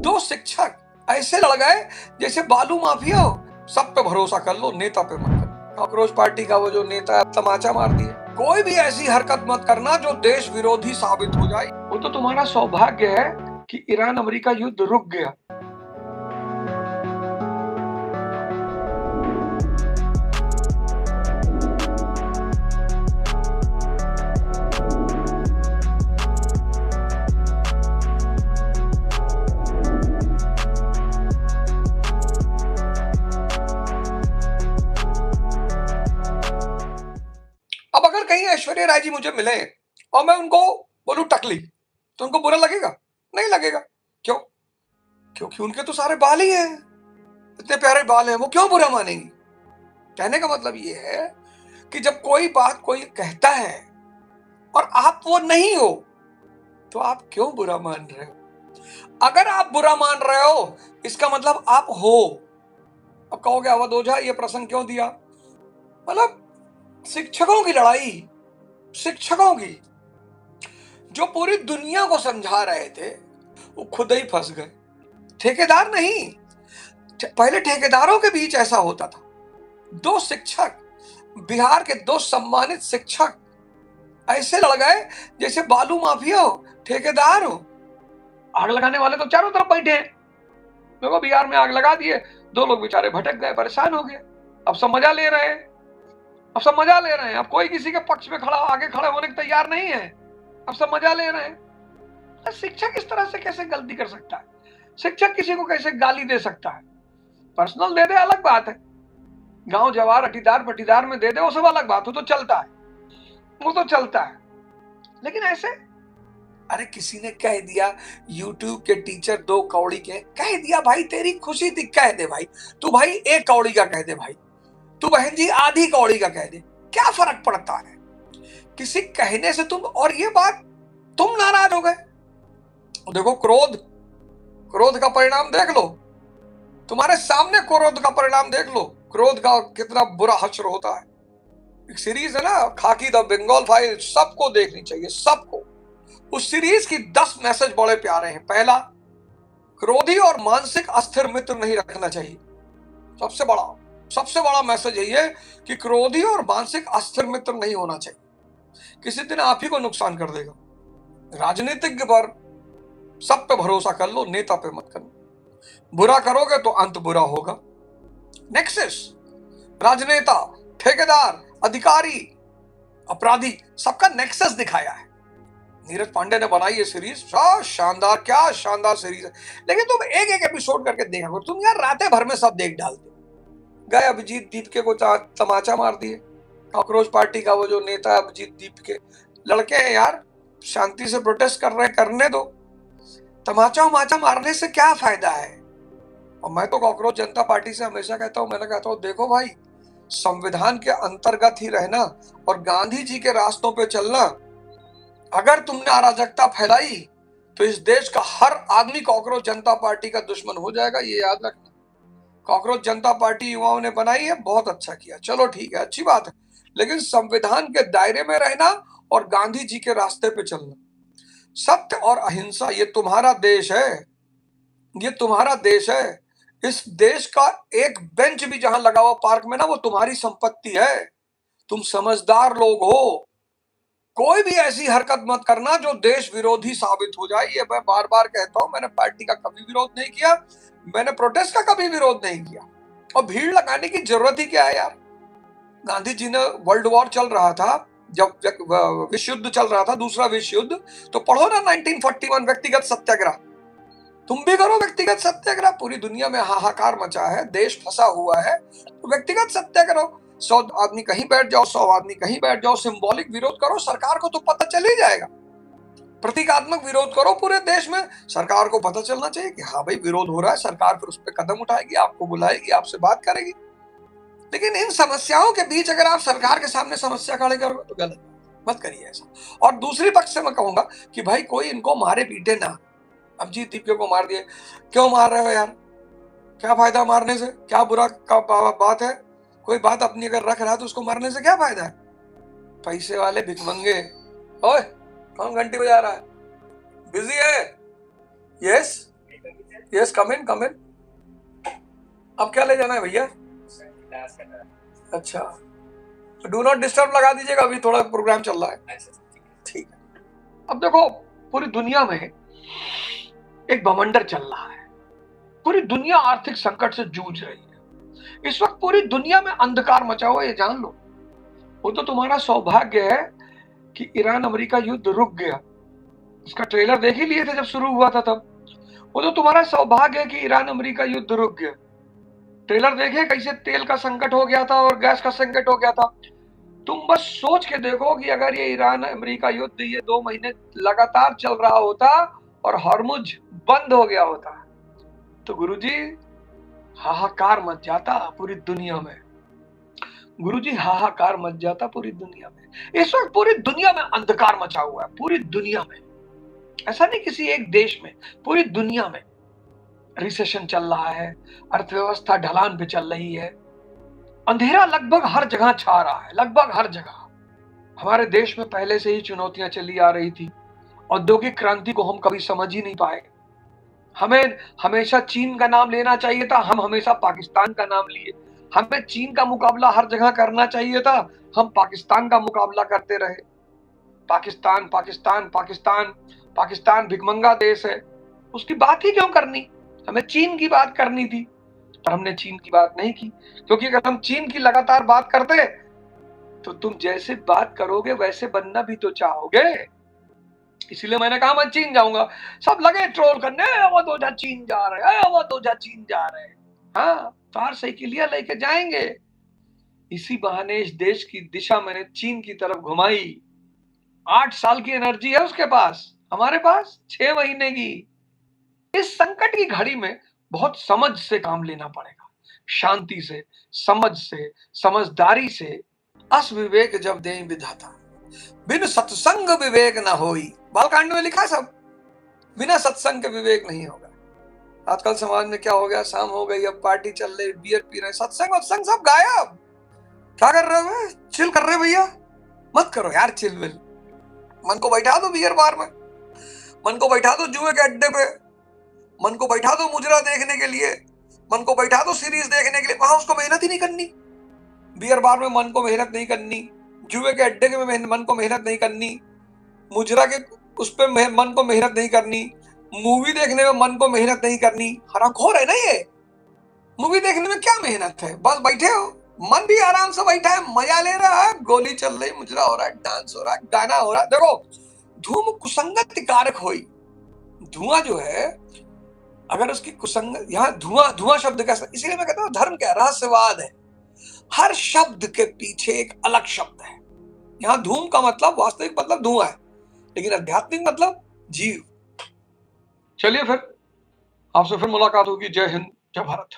दो शिक्षक ऐसे लड़ गए जैसे बालू माफिया हो। सब पे भरोसा कर लो, नेता पे मत करो। कॉकरोच पार्टी का वो जो नेता है, तमाचा मार दिया। कोई भी ऐसी हरकत मत करना जो देश विरोधी साबित हो जाए। वो तो तुम्हारा सौभाग्य है कि ईरान अमेरिका युद्ध रुक गया। अब अगर कहीं ऐश्वर्या राय जी मुझे मिले और मैं उनको बोलूं टकली, तो उनको बुरा लगेगा? नहीं लगेगा। क्यों? क्योंकि उनके तो सारे बाल ही हैं, इतने प्यारे बाल हैं, वो क्यों बुरा मानेंगी? कहने का मतलब ये है कि जब कोई बात कोई कहता है और आप वो नहीं हो, तो आप क्यों बुरा मान रहे हो? अगर आप बुरा मान रहे हो, इसका मतलब आप हो। अब कहोगे अवध ओझा ये प्रसंग क्यों दिया? मतलब शिक्षकों की लड़ाई, शिक्षकों की, जो पूरी दुनिया को समझा रहे थे, वो खुद ही फंस गए। ठेकेदार नहीं, पहले ठेकेदारों के बीच ऐसा होता था। दो शिक्षक, बिहार के दो सम्मानित शिक्षक ऐसे लड़ गए जैसे बालू माफिया हो, ठेकेदार हो। आग लगाने वाले तो चारों तरफ बैठे हैं। देखो बिहार में आग लगा दिए, दो लोग बेचारे भटक गए, परेशान हो गए। अब सब मजा ले रहे हैं, अब सब मजा ले रहे हैं। अब कोई किसी के पक्ष में खड़ा आगे खड़े होने को तैयार नहीं है, अब सब मजा ले रहे हैं। शिक्षक इस तरह से कैसे गलती कर सकता है? शिक्षक किसी को कैसे गाली दे सकता है? पर्सनल दे दे अलग बात है, गांव जवार अटीदार पटीदार में दे दे वो सब अलग बात हो, तो चलता है, वो तो चलता है। लेकिन ऐसे, अरे किसी ने कह दिया YouTube के टीचर दो कौड़ी के, कह दिया भाई, तेरी खुशी थी, कह दे भाई। तू भाई एक कौड़ी का कह दे भाई, तू बहन जी आधी कौड़ी का कह दे, क्या फर्क पड़ता है? किसी कहने से तुम, और ये बात तुम नाराज हो गए। देखो क्रोध, क्रोध का परिणाम देख लो, तुम्हारे सामने क्रोध का परिणाम देख लो, क्रोध का कितना बुरा हश्र होता है। एक सीरीज है ना, खाकी द बंगाल फाइल, सबको देखनी चाहिए, सबको। उस सीरीज की 10 मैसेज बड़े प्यारे हैं। पहला, क्रोधी और मानसिक अस्थिर मित्र नहीं रखना चाहिए। सबसे बड़ा मैसेज है ये कि क्रोधी और मानसिक अस्थिर मित्र नहीं होना चाहिए, किसी दिन आप ही को नुकसान कर देगा। राजनीतिज्ञ पर सब पे भरोसा कर लो, नेता पे मत करना। बुरा करोगे तो अंत बुरा होगा। नेक्सस, राजनेता, ठेकेदार, अधिकारी, अपराधी, सबका नेक्सस दिखाया है। नीरज पांडे ने बनाई ये सीरीज, शानदार, क्या शानदार सीरीज है। लेकिन तुम एक एक एपिसोड करके देखा करो, तुम यार रातें भर में सब देख डालते। गए अभिजीत दीपके को तमाचा मार दिए। कॉकरोच पार्टी का वो जो नेता है अभिजीत दीपके, लड़के हैं यार, शांति से प्रोटेस्ट कर रहे हैं, करने दो। तमाचा उमाचा मारने से क्या फायदा है? और मैं तो कॉकरोच जनता पार्टी से हमेशा कहता हूं, मैंने कहता हूं, देखो भाई, संविधान के अंतर्गत ही रहना और गांधी जी के रास्तों पे चलना। अगर तुमने अराजकता फैलाई तो इस देश का हर आदमी कॉकरोच जनता पार्टी का दुश्मन हो जाएगा, ये याद रखना। कॉकरोच जनता पार्टी युवाओं ने बनाई है, बहुत अच्छा किया, चलो ठीक है, अच्छी बात है, लेकिन संविधान के दायरे में रहना और गांधी जी के रास्ते पे चलना। सत्य और अहिंसा, ये तुम्हारा देश है, ये तुम्हारा देश है। इस देश का एक बेंच भी जहां लगा हुआ पार्क में ना, वो तुम्हारी संपत्ति है। तुम समझदार लोग हो। कोई भी ऐसी हरकत मत करना जो देश विरोधी साबित हो जाए। ये मैं बार बार कहता हूं, मैंने पार्टी का कभी विरोध नहीं किया, मैंने प्रोटेस्ट का कभी विरोध नहीं किया। और भीड़ लगाने की जरूरत ही क्या है यार? गांधी जी ने, वर्ल्ड वॉर चल रहा था, जब विश्व युद्ध चल रहा था, दूसरा विश्व युद्ध, तो पढ़ो ना 1941 व्यक्तिगत सत्याग्रह। तुम भी करो व्यक्तिगत सत्याग्रह। पूरी दुनिया में हाहाकार मचा है, देश फंसा हुआ है, तो व्यक्तिगत सत्याग्रह। 100 आदमी कहीं बैठ जाओ, 100 आदमी कहीं बैठ जाओ, सिंबॉलिक विरोध करो, सरकार को तो पता चल ही जाएगा। प्रतीकात्मक विरोध करो पूरे देश में, सरकार को पता चलना चाहिए कि हाँ भाई विरोध हो रहा है, सरकार फिर उस पर कदम उठाएगी, आपको बुलाएगी, आपसे बात करेगी। लेकिन इन समस्याओं के बीच अगर आप सरकार के सामने समस्या खड़े करोगे तो गलत, मत करिए ऐसा। और दूसरी पक्ष से मैं कहूंगा कि भाई कोई इनको मारे पीटे ना। अभिजीत दीपके को मार दिए, क्यों मार रहे हो यार? क्या फायदा मारने से? क्या बुरा का बात है? कोई बात अपनी अगर रख रहा है तो उसको मारने से क्या फायदा है? पैसे वाले भिखमंगे। ओए, कौन घंटी बजा रहा है? बिजी है? यस, यस, कम इन, कम इन। अब क्या ले जाना है भैया? अच्छा, डू नॉट डिस्टर्ब लगा दीजिएगा, अभी थोड़ा प्रोग्राम चल रहा है। ठीक है। अब देखो, पूरी दुनिया में एक बवंडर चल रहा है। पूरी दुनिया आर्थिक संकट से जूझ रही है। इस वक्त पूरी दुनिया में अंधकार मचा हुआ है, ये जान लो। वो तो तुम्हारा सौभाग्य है कि ईरान अमेरिका युद्ध रुक गया। उसका ट्रेलर देख ही लिए थे जब शुरू हुआ था तब। वो तो तुम्हारा सौभाग्य है कि ईरान अमेरिका युद्ध रुक गया। ट्रेलर देखे कैसे तेल का संकट हो गया था और गैस का संकट हो गया था। तुम बस सोच के देखो कि अगर ये ईरान अमेरिका युद्ध ये 2 महीने लगातार चल रहा होता और हॉर्मुज बंद हो गया होता तो गुरुजी हाहाकार मच जाता पूरी दुनिया में। गुरुजी हाहाकार मच जाता पूरी दुनिया में। इस वक्त पूरी दुनिया में अंधकार मचा हुआ है, पूरी दुनिया में। ऐसा नहीं किसी एक देश में, पूरी दुनिया में रिसेशन चल रहा है, अर्थव्यवस्था ढलान पे चल रही है, अंधेरा लगभग हर जगह छा रहा है, लगभग हर जगह। हमारे देश में पहले से ही चुनौतियां चली आ रही थी। औद्योगिक क्रांति को हम कभी समझ ही नहीं पाए। हमें हमेशा चीन का नाम लेना चाहिए था, हम हमेशा पाकिस्तान का नाम लिए। हमें चीन का मुकाबला हर जगह करना चाहिए था, हम पाकिस्तान का मुकाबला करते रहे। पाकिस्तान पाकिस्तान पाकिस्तान पाकिस्तान भिखमंगा देश है, उसकी बात ही क्यों करनी? हमें चीन की बात करनी थी, पर हमने चीन की बात नहीं की। क्योंकि अगर हम चीन की लगातार बात करते तो तुम जैसे बात करोगे वैसे बनना भी तो चाहोगे। इसीलिए मैंने कहा मैं चीन जाऊंगा। सब लगे ट्रोल करने, वो तो जा चीन जा रहे हैं, वो तो जा चीन जा रहे हैं। हाँ, तार साइकिलिया लेके जाएंगे। इसी बहाने इस देश की दिशा मैंने चीन की तरफ घुमाई। 8 साल की एनर्जी है उसके पास, हमारे पास 6 महीने की। इस संकट की घड़ी में बहुत समझ से काम लेना पड़ेगा, शांति से, समझ से, समझदारी से। अस विवेक जब दें विधाता, बिन सत्संग विवेक न होई। बालकांड में लिखा सब, बिना सत्संग के विवेक नहीं होगा। आजकल समाज में क्या हो गया, शाम हो गई, अब पार्टी चल रही, बियर पी रहे, सत्संग वत्संग सब गायब। क्या कर रहे हो? चिल कर रहे भैया? मत करो यार चिल विल। मन को बैठा दो बियर बार में, मन को बैठा दो जुए के अड्डे पे, मन को बैठा दो मुजरा देखने के लिए, मन को बैठा दो सीरीज देखने के लिए। वहां उसको मेहनत ही नहीं करनी। बियर बार में मन को मेहनत नहीं करनी, जुए के अड्डे के मन को मेहनत नहीं करनी, मुजरा के उस पे मन को मेहनत नहीं करनी, मूवी देखने में मन को मेहनत नहीं करनी। हरामखोर है ना ये। मूवी देखने में क्या मेहनत है? बस बैठे हो, मन भी आराम से बैठा है, मजा ले रहा है, गोली चल रही, मुजरा हो रहा है, डांस हो रहा है, गाना हो रहा है। देखो, धूम कुसंगत कारक होई। धुआं जो है, अगर उसकी कुसंगत, यहाँ धुआं, धुआं शब्द का, इसीलिए मैं कहता हूँ धर्म क्या रहस्यवाद है। हर शब्द के पीछे एक अलग शब्द है। यहाँ धूम का मतलब वास्तविक मतलब धुआं है, लेकिन आध्यात्मिक मतलब जीव। चलिए फिर आपसे फिर मुलाकात होगी। जय हिंद, जय भारत।